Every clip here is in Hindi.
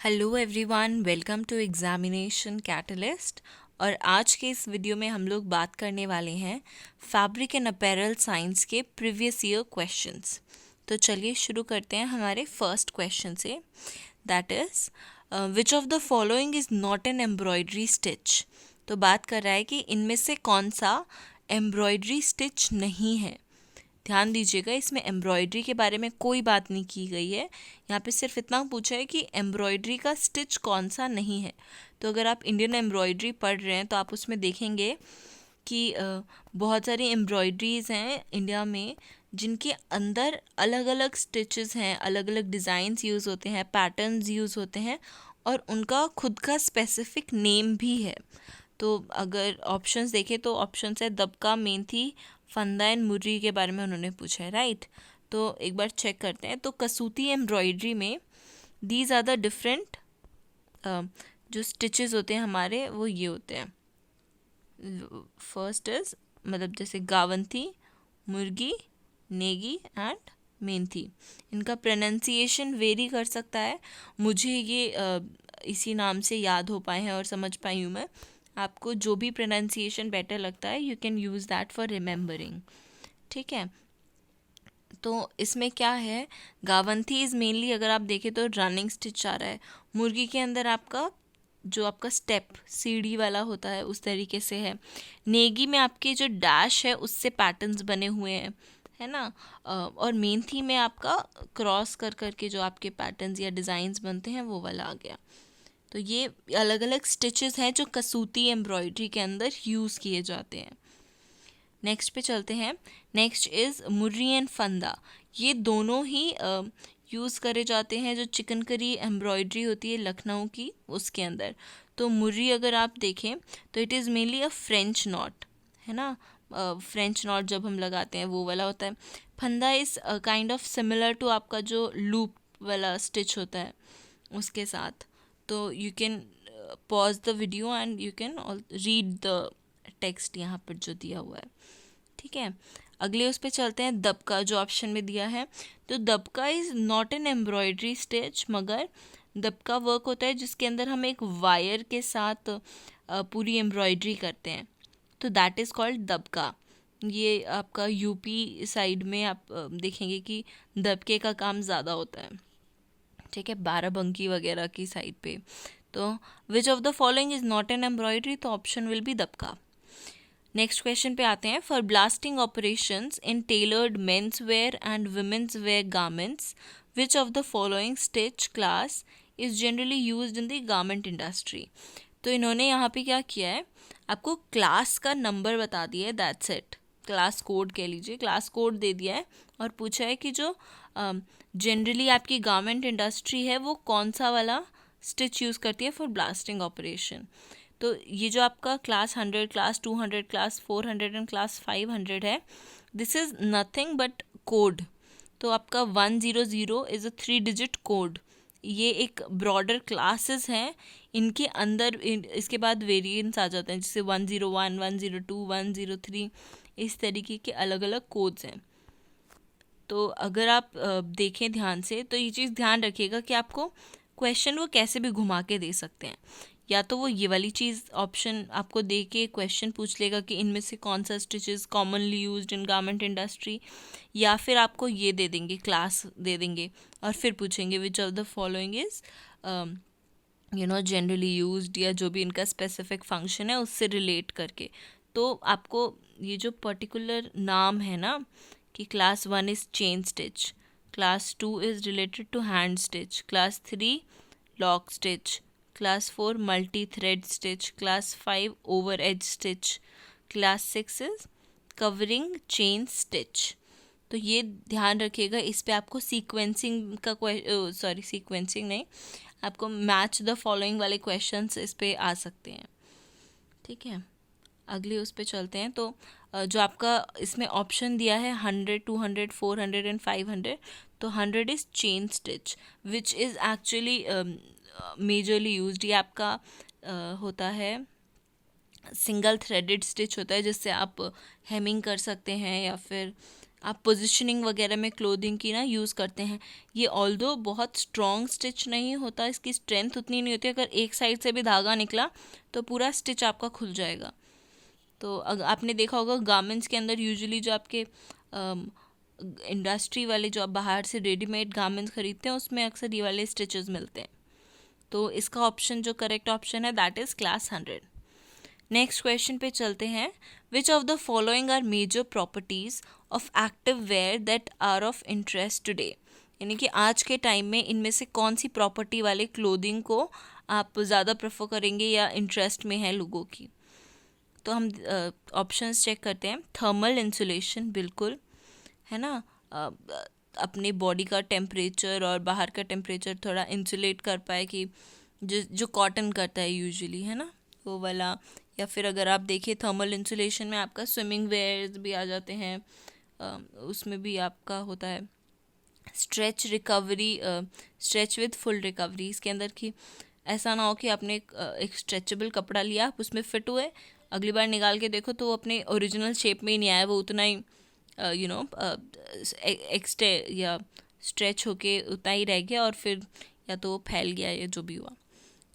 Hello everyone, welcome to examination catalyst. और आज के इस वीडियो में हम लोग बात करने वाले हैं फैब्रिक एंड अपैरल साइंस के प्रीवियस ईयर क्वेश्चंस। तो चलिए शुरू करते हैं हमारे फर्स्ट क्वेश्चन से। That is which of the following is not an embroidery stitch. तो बात कर रहा है कि इनमें से कौन सा एम्ब्रॉयडरी स्टिच नहीं है। ध्यान दीजिएगा, इसमें एम्ब्रॉयडरी के बारे में कोई बात नहीं की गई है। यहाँ पे सिर्फ इतना पूछा है कि एम्ब्रॉयडरी का स्टिच कौन सा नहीं है। तो अगर आप इंडियन एम्ब्रॉयडरी पढ़ रहे हैं तो आप उसमें देखेंगे कि बहुत सारी एम्ब्रॉयडरीज हैं इंडिया में जिनके अंदर अलग अलग स्टिचेस हैं, अलग अलग डिज़ाइंस यूज़ होते हैं, पैटर्न्स यूज़ होते हैं और उनका खुद का स्पेसिफिक नेम भी है। तो अगर ऑप्शंस देखें तो ऑप्शंस है दबका, मेंथी, फंदा एंड मुर्री के बारे में उन्होंने पूछा है, राइट। तो एक बार चेक करते हैं। तो कसूती एम्ब्रॉयडरी में दीज आर द डिफरेंट जो स्टिचेस होते हैं हमारे, वो ये होते हैं। फर्स्ट इज मतलब जैसे गावंती, मुर्गी, नेगी एंड मेंथी। इनका प्रोनाउंसिएशन वेरी कर सकता है। मुझे ये इसी नाम से याद हो पाए हैं और समझ पाई हूँ मैं। आपको जो भी प्रोनाउंसिएशन बेटर लगता है you can use that for remembering, ठीक है। तो इसमें क्या है, गावंथी इज़ मेनली अगर आप देखें तो रनिंग स्टिच आ रहा है। मुर्गी के अंदर आपका जो आपका स्टेप सीढ़ी वाला होता है उस तरीके से है। नेगी में आपके जो डैश है उससे पैटर्न्स बने हुए हैं, है ना। और मेंथी में आपका क्रॉस कर करके जो आपके पैटर्न्स या डिज़ाइंस बनते हैं वो वाला आ गया। तो ये अलग अलग स्टिचेस हैं जो कसूती एम्ब्रॉयडरी के अंदर यूज़ किए जाते हैं। नेक्स्ट पे चलते हैं। नेक्स्ट इज़ मुर्री एंड फंदा। ये दोनों ही यूज़ करे जाते हैं जो चिकनकरी एम्ब्रॉयडरी होती है लखनऊ की, उसके अंदर। तो मुर्री अगर आप देखें तो it is mainly a French not, है ना। फ्रेंच नॉट जब हम लगाते हैं वो वाला होता है। फंदा is kind of similar to आपका जो लूप वाला स्टिच होता है उसके साथ। तो you can pause the video and you can read the text यहाँ पर जो दिया हुआ है, ठीक है। अगले उस पे चलते हैं, दबका जो ऑप्शन में दिया है। तो dabka is not an embroidery stitch, मगर दबका वर्क होता है जिसके अंदर हम एक वायर के साथ पूरी एम्ब्रॉयडरी करते हैं। तो दैट इज़ कॉल्ड दबका। ये आपका यूपी साइड में आप देखेंगे कि दबके का काम ज़्यादा होता है, ठीक है, बाराबंकी वगैरह की साइड पे। तो which of the following is not an embroidery, तो option will be dabka. Next question पे आते हैं। For blasting operations in tailored men's wear and women's wear garments which of the following stitch class is generally used in the garment industry. तो इन्होंने यहाँ पे क्या किया है, आपको क्लास का नंबर बता दिया है, दैट्स इट। क्लास कोड कह लीजिए, क्लास कोड दे दिया है और पूछा है कि जो जनरली आपकी गारमेंट इंडस्ट्री है वो कौन सा वाला स्टिच यूज़ करती है फॉर ब्लास्टिंग ऑपरेशन। तो ये जो आपका class 100, class 200, class 400 and class 500 है, this is nothing but code. तो आपका 100 इज़ अ 3 डिजिट कोड। ये एक ब्रॉडर क्लासेस हैं, इनके अंदर इसके बाद वेरिएंट्स आ जाते हैं, जैसे 101, 102, 103, इस तरीके के अलग अलग कोड्स हैं। तो अगर आप देखें ध्यान से तो ये चीज़ ध्यान रखिएगा कि आपको क्वेश्चन वो कैसे भी घुमा के दे सकते हैं। या तो वो ये वाली चीज़ ऑप्शन आपको दे के क्वेश्चन पूछ लेगा कि इनमें से कौन सा stitches commonly used in garment industry, या फिर आपको ये दे देंगे, क्लास दे देंगे और फिर पूछेंगे विच of the following is generally used, या जो भी इनका स्पेसिफिक फंक्शन है उससे रिलेट करके। तो आपको ये जो पर्टिकुलर नाम है ना कि class 1 is chain stitch, class 2 is related to hand stitch, class 3 lock stitch, class 4 multi thread stitch, class 5 over edge stitch, class 6 is covering chain stitch. तो ये ध्यान रखिएगा, इस पे आपको सीक्वेंसिंग का सीक्वेंसिंग नहीं, आपको मैच द फॉलोइंग वाले क्वेश्चंस इस पे आ सकते हैं, ठीक है। अगले उस पे चलते हैं। तो जो आपका इसमें ऑप्शन दिया है 100, 200, 400 एंड 500, तो 100 is chain stitch which is actually majorly used. ये आपका होता है सिंगल थ्रेडेड स्टिच होता है जिससे आप हेमिंग कर सकते हैं या फिर आप पोजिशनिंग वगैरह में क्लोथिंग की ना यूज़ करते हैं। ये ऑल्दो बहुत स्ट्रॉन्ग स्टिच नहीं होता, इसकी स्ट्रेंथ उतनी नहीं होती, अगर एक साइड से भी धागा निकला तो पूरा स्टिच आपका खुल जाएगा। तो अगर आपने देखा होगा गारमेंट्स के अंदर यूजुअली जो आपके इंडस्ट्री वाले जो आप बाहर से रेडीमेड गारमेंट्स खरीदते हैं उसमें अक्सर ये वाले स्टिचेस मिलते हैं। तो इसका ऑप्शन जो करेक्ट ऑप्शन है that is class 100। Next question पे चलते हैं। Which of the following are major properties of active wear that are of interest today, यानी कि आज के टाइम में इनमें से कौन सी प्रॉपर्टी वाले क्लोथिंग को आप ज़्यादा प्रेफर करेंगे या इंटरेस्ट में है लोगों की। तो हम ऑप्शंस चेक करते हैं। थर्मल इंसुलेशन, बिल्कुल है ना, अपने बॉडी का टेम्परेचर और बाहर का टेम्परेचर थोड़ा इंसुलेट कर पाए, कि जो कॉटन करता है यूजुअली, है ना, वो वाला। या फिर अगर आप देखिए थर्मल इंसुलेशन में आपका स्विमिंग वेयर्स भी आ जाते हैं, उसमें भी आपका होता है stretch recovery, stretch with full recovery. इसके अंदर की ऐसा ना हो कि आपने एक स्ट्रेचेबल कपड़ा लिया, आप उसमें फिट हुए, अगली बार निकाल के देखो तो वो अपने ओरिजिनल शेप में ही नहीं आया, वो उतना ही एक्सटे या स्ट्रेच होके उतना ही रह गया, और फिर या तो वो फैल गया या जो भी हुआ।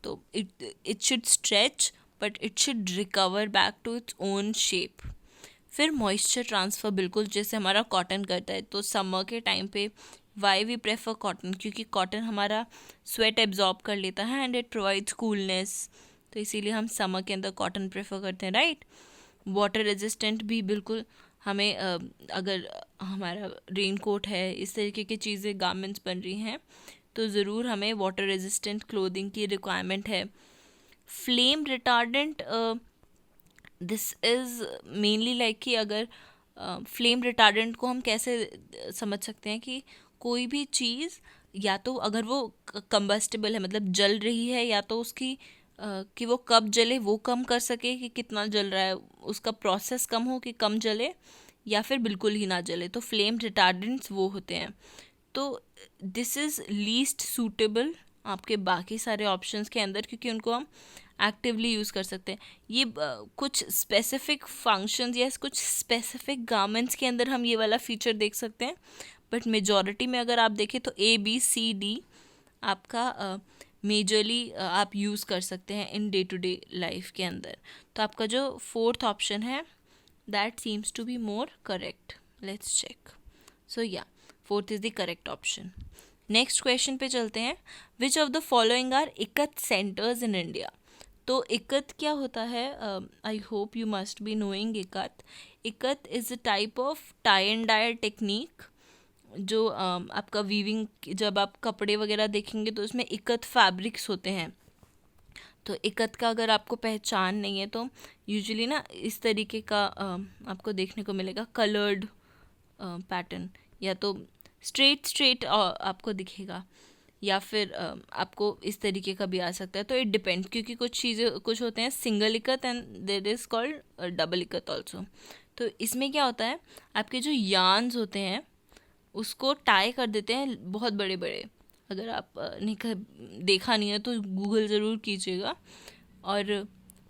तो it should stretch but it should recover back to its own shape. फिर मॉइस्चर ट्रांसफ़र, बिल्कुल जैसे हमारा कॉटन करता है। तो समर के टाइम पे वाई वी प्रेफर कॉटन, क्योंकि कॉटन हमारा स्वेट एब्जॉर्ब कर लेता है एंड इट प्रोवाइड्स कूलनेस, तो इसीलिए हम समर के अंदर कॉटन प्रेफर करते हैं, राइट। वाटर रेजिस्टेंट भी, बिल्कुल हमें अगर हमारा रेन कोट है, इस तरीके की चीज़ें गारमेंट्स बन रही हैं तो ज़रूर हमें वाटर रेजिस्टेंट क्लोथिंग की रिक्वायरमेंट है। Flame retardant, this is mainly like कि अगर फ्लेम रिटार्डेंट को हम कैसे समझ सकते हैं कि कोई भी चीज़ या तो अगर वो कंबस्टेबल है, मतलब जल रही है, या तो उसकी कि वो कब जले वो कम कर सके कि कितना जल रहा है, उसका प्रोसेस कम हो कि कम जले, या फिर बिल्कुल ही ना जले। तो फ्लेम रिटार्डेंट्स वो होते हैं। तो दिस इज़ लीस्ट सूटेबल आपके बाकी सारे ऑप्शंस के अंदर, क्योंकि उनको हम एक्टिवली यूज़ कर सकते हैं। ये कुछ स्पेसिफिक फंक्शंस या कुछ स्पेसिफिक गारमेंट्स के अंदर हम ये वाला फीचर देख सकते हैं, बट मेजॉरिटी में अगर आप देखें तो ABCD आपका मेजरली आप यूज़ कर सकते हैं in day to day life के अंदर। तो आपका जो फोर्थ ऑप्शन है that seems to be more correct. Let's check. So या fourth is the correct option. Next question पे चलते हैं। Which of the following are ikat centres in India. तो इकत क्या होता है? I hope you must be knowing ikat. Ikat is a type of tie and dye technique, जो आपका वीविंग, जब आप कपड़े वगैरह देखेंगे तो उसमें इकत फैब्रिक्स होते हैं। तो इकत का अगर आपको पहचान नहीं है तो यूजुअली ना इस तरीके का आपको देखने को मिलेगा, कलर्ड पैटर्न, या तो स्ट्रेट आपको दिखेगा, या फिर आपको इस तरीके का भी आ सकता है। तो इट डिपेंड, क्योंकि कुछ चीज़ें कुछ होते हैं single ikat and there is called double ikat also. तो इसमें क्या होता है, आपके जो यार्न्स होते हैं उसको टाई कर देते हैं बहुत बड़े बड़े। अगर आप देखा नहीं है तो गूगल ज़रूर कीजिएगा, और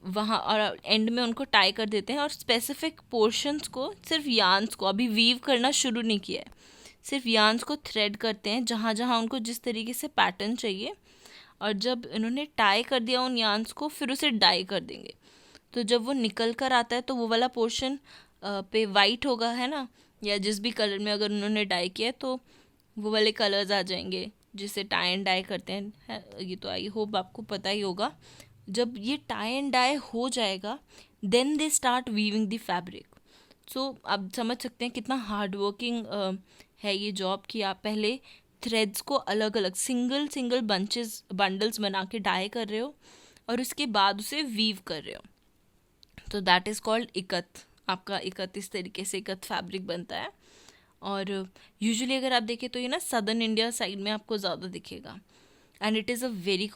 वहाँ और एंड में उनको टाई कर देते हैं, और स्पेसिफिक पोर्शंस को, सिर्फ यार्न्स को अभी वीव करना शुरू नहीं किया है, सिर्फ यार्न्स को थ्रेड करते हैं जहाँ जहाँ उनको जिस तरीके से पैटर्न चाहिए, और जब इन्होंने टाई कर दिया उन यार्न्स को फिर उसे डाई कर देंगे। तो जब वो निकल कर आता है तो वो वाला पोर्शन पे वाइट होगा, है ना, या जिस भी कलर में अगर उन्होंने डाई किया तो वो वाले कलर्स आ जाएंगे जिसे टाई एंड डाई करते हैं। ये तो आई होप आपको पता ही होगा। जब ये टाई एंड डाई हो जाएगा then they start weaving the fabric. So आप समझ सकते हैं कितना हार्ड वर्किंग है ये जॉब, कि आप पहले थ्रेड्स को अलग अलग सिंगल बंडल्स बना के डाई कर रहे हो और उसके बाद उसे वीव कर रहे हो। तो दैट इज़ कॉल्ड इकत। आपका इकत इस तरीके से इकत फैब्रिक बनता है। और यूजुअली अगर आप देखें तो ये ना सदर्न इंडिया साइड में आपको ज़्यादा दिखेगा, and it is very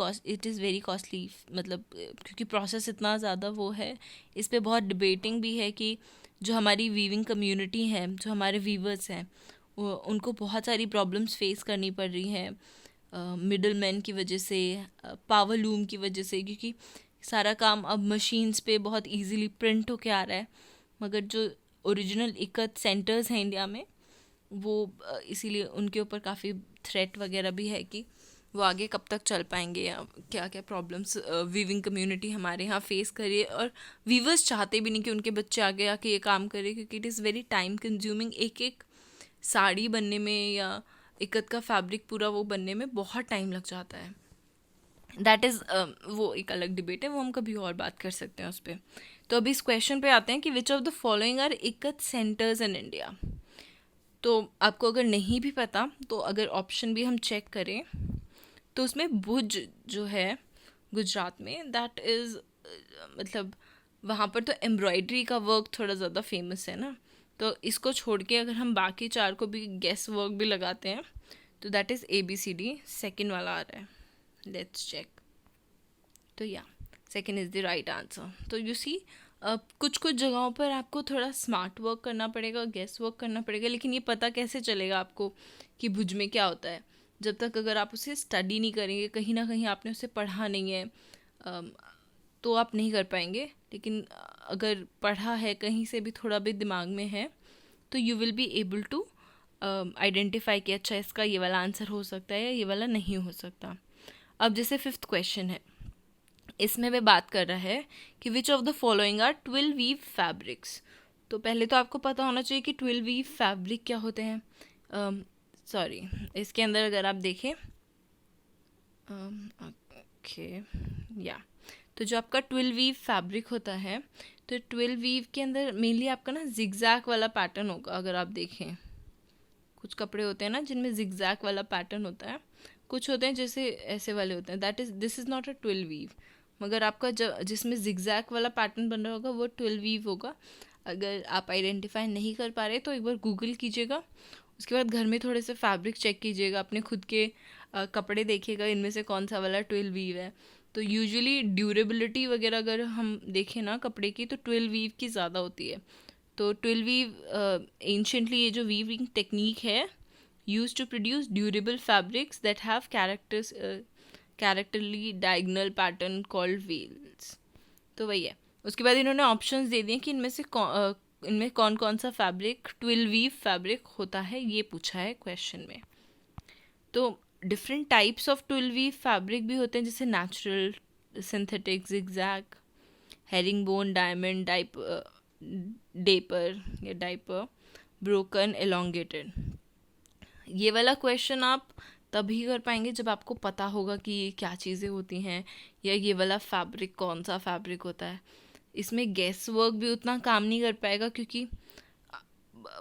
costly, मतलब क्योंकि प्रोसेस इतना ज़्यादा वो है। इस पे बहुत डिबेटिंग भी है कि जो हमारी वीविंग कम्युनिटी है, जो हमारे वीवर्स हैं, उनको बहुत सारी प्रॉब्लम्स फेस करनी पड़ रही हैं मिडल मैन की वजह से, पावर लूम की वजह से, क्योंकि सारा काम अब मशीन्स पे बहुत इजीली प्रिंट होके आ रहा है। मगर जो ओरिजिनल इकत सेंटर्स हैं इंडिया में वो इसीलिए उनके ऊपर काफ़ी थ्रेट वगैरह भी है कि वो आगे कब तक चल पाएंगे, या क्या क्या प्रॉब्लम्स वीविंग कम्युनिटी हमारे यहाँ फेस करिए। और वीवर्स चाहते भी नहीं कि उनके बच्चे आगे आके ये काम करें, क्योंकि it is very time consuming. एक एक साड़ी बनने में या इकत का फैब्रिक पूरा वो बनने में बहुत टाइम लग जाता है। दैट इज़ वो एक अलग डिबेट है, वो हम कभी और बात कर सकते हैं उस पर। तो अभी इस क्वेश्चन पे आते हैं कि which of the following are ikat centres in India. तो आपको अगर नहीं भी पता तो अगर ऑप्शन भी हम चेक करें तो उसमें भुज जो है गुजरात में, दैट इज़ मतलब वहाँ पर तो एम्ब्रॉयडरी का वर्क थोड़ा ज़्यादा फेमस है ना। तो इसको छोड़ के अगर हम बाकी चार को भी गेस वर्क भी लगाते हैं तो दैट इज़ ABCD, सेकेंड वाला आ रहा है। Let's check. तो या second is the right answer. तो यू सी कुछ कुछ जगहों पर आपको थोड़ा स्मार्ट वर्क करना पड़ेगा, गेस वर्क करना पड़ेगा, लेकिन ये पता कैसे चलेगा आपको कि भुज में क्या होता है जब तक अगर आप उसे स्टडी नहीं करेंगे, कहीं ना कहीं आपने उसे पढ़ा नहीं है, तो आप नहीं कर पाएंगे। लेकिन अगर पढ़ा है, कहीं से भी थोड़ा भी दिमाग में है, तो you will be able to identify कि अच्छा इसका ये वाला आंसर हो सकता है या ये वाला नहीं हो सकता। अब जैसे 5th क्वेश्चन है, इसमें वह बात कर रहा है कि which of the following are 12 weave fabrics. तो पहले तो आपको पता होना चाहिए कि 12 वीव फैब्रिक क्या होते हैं। सॉरी, इसके अंदर अगर आप देखें ओके या तो जो आपका 12 वीव फैब्रिक होता है, तो 12 वीव के अंदर मेनली आपका ना जिगजैग वाला पैटर्न होगा। अगर आप देखें कुछ कपड़े होते हैं ना जिनमें जिगजैग वाला पैटर्न होता है, कुछ होते हैं जैसे ऐसे वाले होते हैं, this is not a 12 weave. मगर आपका जिसमें जिगजैग वाला पैटर्न बन रहा होगा वो 12 वीव होगा। अगर आप आइडेंटिफाई नहीं कर पा रहे तो एक बार गूगल कीजिएगा, उसके बाद घर में थोड़े से फैब्रिक चेक कीजिएगा, अपने खुद के कपड़े देखिएगा इनमें से कौन सा वाला 12 वीव है। तो यूजुअली ड्यूरेबिलिटी वगैरह अगर हम देखें ना कपड़े की, तो 12 वीव की ज़्यादा होती है। तो 12 वीव एंशियंटली ये जो वीविंग टेक्निक है used to produce durable fabrics that have characterly diagonal pattern called veils। तो वही है। उसके बाद इन्होंने ऑप्शंस दे दिए कि इनमें कौन कौन सा फैब्रिक 12 वीव फैब्रिक होता है, ये पूछा है क्वेश्चन में। तो different types of 12 weave fabric भी होते हैं, जैसे natural, synthetic, zigzag, herringbone, diamond, diaper, broken, elongated. ये वाला क्वेश्चन आप तभी कर पाएंगे जब आपको पता होगा कि ये क्या चीज़ें होती हैं या ये वाला फैब्रिक कौन सा फैब्रिक होता है। इसमें गेस वर्क भी उतना काम नहीं कर पाएगा, क्योंकि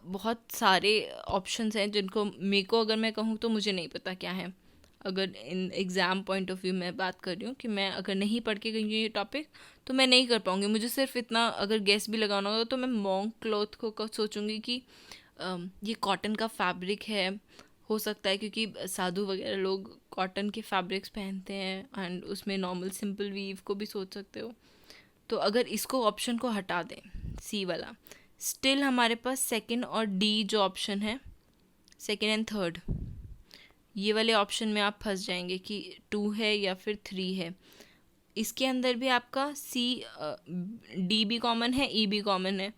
बहुत सारे ऑप्शंस हैं जिनको मेरे को अगर मैं कहूँ तो मुझे नहीं पता क्या है। अगर in exam point of view मैं बात कर रही हूँ कि मैं अगर नहीं पढ़ के गई हूँ ये टॉपिक तो मैं नहीं कर पाऊँगी। मुझे सिर्फ इतना अगर गेस भी लगाना होगा तो मैं मॉन्क क्लॉथ को सोचूंगी कि ये कॉटन का फैब्रिक है, हो सकता है क्योंकि साधु वगैरह लोग कॉटन के फैब्रिक्स पहनते हैं, एंड उसमें नॉर्मल सिंपल वीव को भी सोच सकते हो। तो अगर इसको ऑप्शन को हटा दें सी वाला, स्टिल हमारे पास सेकंड और डी जो ऑप्शन है, सेकंड एंड थर्ड, ये वाले ऑप्शन में आप फंस जाएंगे कि 2 है या फिर 3 है। इसके अंदर भी आपका डी भी कॉमन है, ई भी कॉमन है,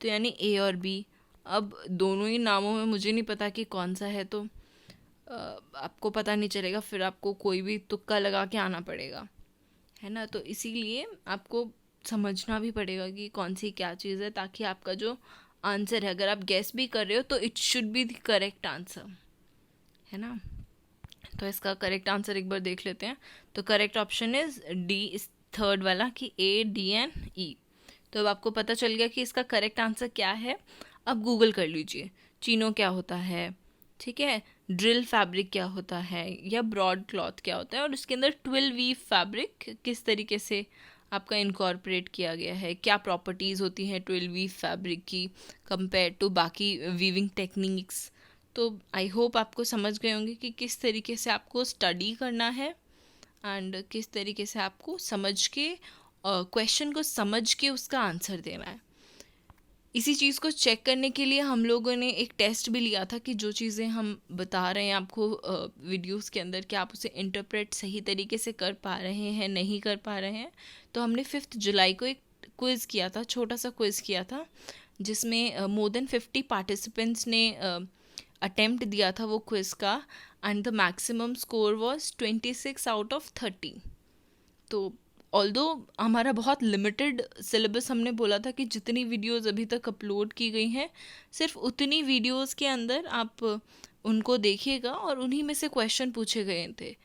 तो यानी ए और बी। अब दोनों ही नामों में मुझे नहीं पता कि कौन सा है, तो आपको पता नहीं चलेगा, फिर आपको कोई भी तुक्का लगा के आना पड़ेगा, है ना। तो इसीलिए आपको समझना भी पड़ेगा कि कौन सी क्या चीज़ है, ताकि आपका जो आंसर है, अगर आप गेस भी कर रहे हो तो it should be the correct answer, है ना। तो इसका करेक्ट आंसर एक बार देख लेते हैं। तो करेक्ट ऑप्शन इज डी, इस थर्ड वाला, कि ए, डी एंड ई। तो अब आपको पता चल गया कि इसका करेक्ट आंसर क्या है। अब गूगल कर लीजिए चीनो क्या होता है, ठीक है, ड्रिल फैब्रिक क्या होता है, या ब्रॉड क्लॉथ क्या होता है, और उसके अंदर 12 वीव फैब्रिक किस तरीके से आपका इनकॉर्पोरेट किया गया है, क्या प्रॉपर्टीज़ होती हैं 12 वीव फैब्रिक की कंपेयर टू बाकी वीविंग टेक्निक्स। तो आई होप आपको समझ गए होंगे कि किस तरीके से आपको स्टडी करना है एंड किस तरीके से आपको समझ के क्वेश्चन को समझ के उसका आंसर देना है। इसी चीज़ को चेक करने के लिए हम लोगों ने एक टेस्ट भी लिया था कि जो चीज़ें हम बता रहे हैं आपको वीडियोस के अंदर, कि आप उसे इंटरप्रेट सही तरीके से कर पा रहे हैं, नहीं कर पा रहे हैं। तो हमने 5 जुलाई को एक क्विज़ किया था, छोटा सा क्विज़ किया था, जिसमें मोर देन 50 पार्टिसिपेंट्स ने अटेम्प्ट दिया था वो क्विज़ का, and the maximum score was 26/30। तो ऑल्दो हमारा बहुत लिमिटेड सिलेबस, हमने बोला था कि जितनी वीडियोस अभी तक अपलोड की गई हैं सिर्फ उतनी वीडियोस के अंदर आप उनको देखिएगा और उन्हीं में से क्वेश्चन पूछे गए थे।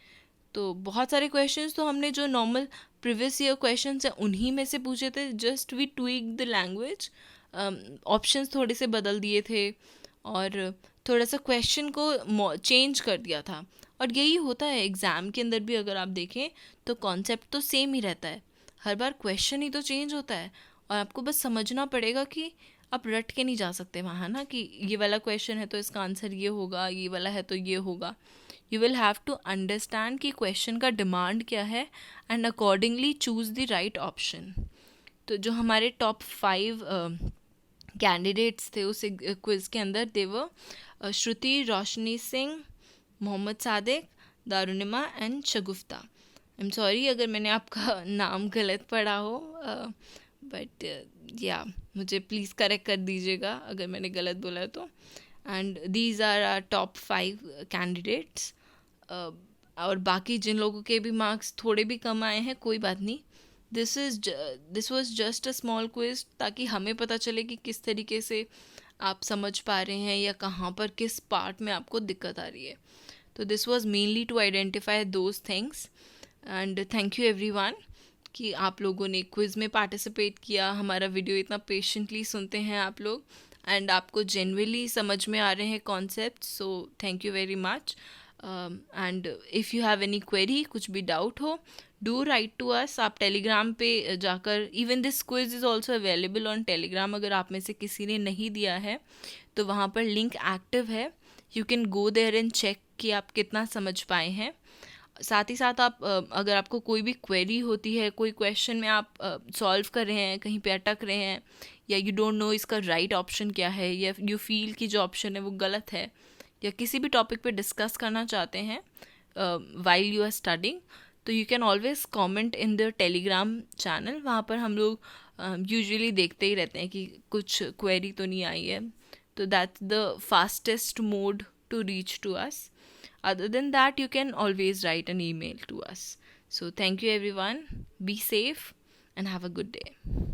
तो बहुत सारे क्वेश्चंस तो हमने जो नॉर्मल प्रीवियस ईयर क्वेश्चंस हैं उन्हीं में से पूछे थे, just we tweak the language, options थोड़े से बदल दिए थे और थोड़ा सा क्वेश्चन को चेंज कर दिया था। और यही होता है एग्ज़ाम के अंदर भी, अगर आप देखें तो कॉन्सेप्ट तो सेम ही रहता है, हर बार क्वेश्चन ही तो चेंज होता है। और आपको बस समझना पड़ेगा कि आप रट के नहीं जा सकते वहाँ ना, कि ये वाला क्वेश्चन है तो इसका आंसर ये होगा, ये वाला है तो ये होगा। You will have to understand कि क्वेश्चन का डिमांड क्या है and accordingly choose the right option. तो जो हमारे टॉप 5 कैंडिडेट्स थे उस क्विज़ के अंदर, देवर Shruti, Roshni Singh, Mohammad Sadiq, Darunima and Shagufta. I am sorry अगर मैंने आपका नाम गलत पढ़ा हो, बट या मुझे प्लीज़ करेक्ट कर दीजिएगा अगर मैंने गलत बोला तो। And these are are top 5 candidates. और बाकी जिन लोगों के भी मार्क्स थोड़े भी कम आए हैं कोई बात नहीं, this was just a small quiz, ताकि हमें पता चले कि किस तरीके से आप समझ पा रहे हैं या कहाँ पर किस पार्ट में आपको दिक्कत आ रही है। तो this was mainly to identify those things. And thank you everyone कि आप लोगों ने क्विज़ में पार्टिसिपेट किया, हमारा वीडियो इतना पेशेंटली सुनते हैं आप लोग, एंड आपको जेन्युइनली समझ में आ रहे हैं concept, so thank you very much. And if you have any query, कुछ भी डाउट हो, डू राइट टू अस। आप टेलीग्राम पे जाकर, even this quiz is also available on Telegram, अगर आप में से किसी ने नहीं दिया है तो वहाँ पर लिंक एक्टिव है, you can go there and check कि आप कितना समझ पाए हैं। साथ ही साथ आप अगर आपको कोई भी क्वेरी होती है, कोई क्वेश्चन में आप सॉल्व कर रहे हैं, कहीं पे अटक रहे हैं, या यू डोंट नो इसका राइट ऑप्शन क्या है, या यू फील कि जो ऑप्शन है वो गलत है, या किसी भी टॉपिक पे डिस्कस करना चाहते हैं वाइल यू आर स्टडिंग, तो you can always comment in the Telegram channel. वहाँ पर हम लोग यूजुअली देखते ही रहते हैं कि कुछ क्वेरी तो नहीं आई है, तो that's the fastest mode to reach to us. Other than that, you can always write an email to us. So thank you everyone. Be safe and have a good day.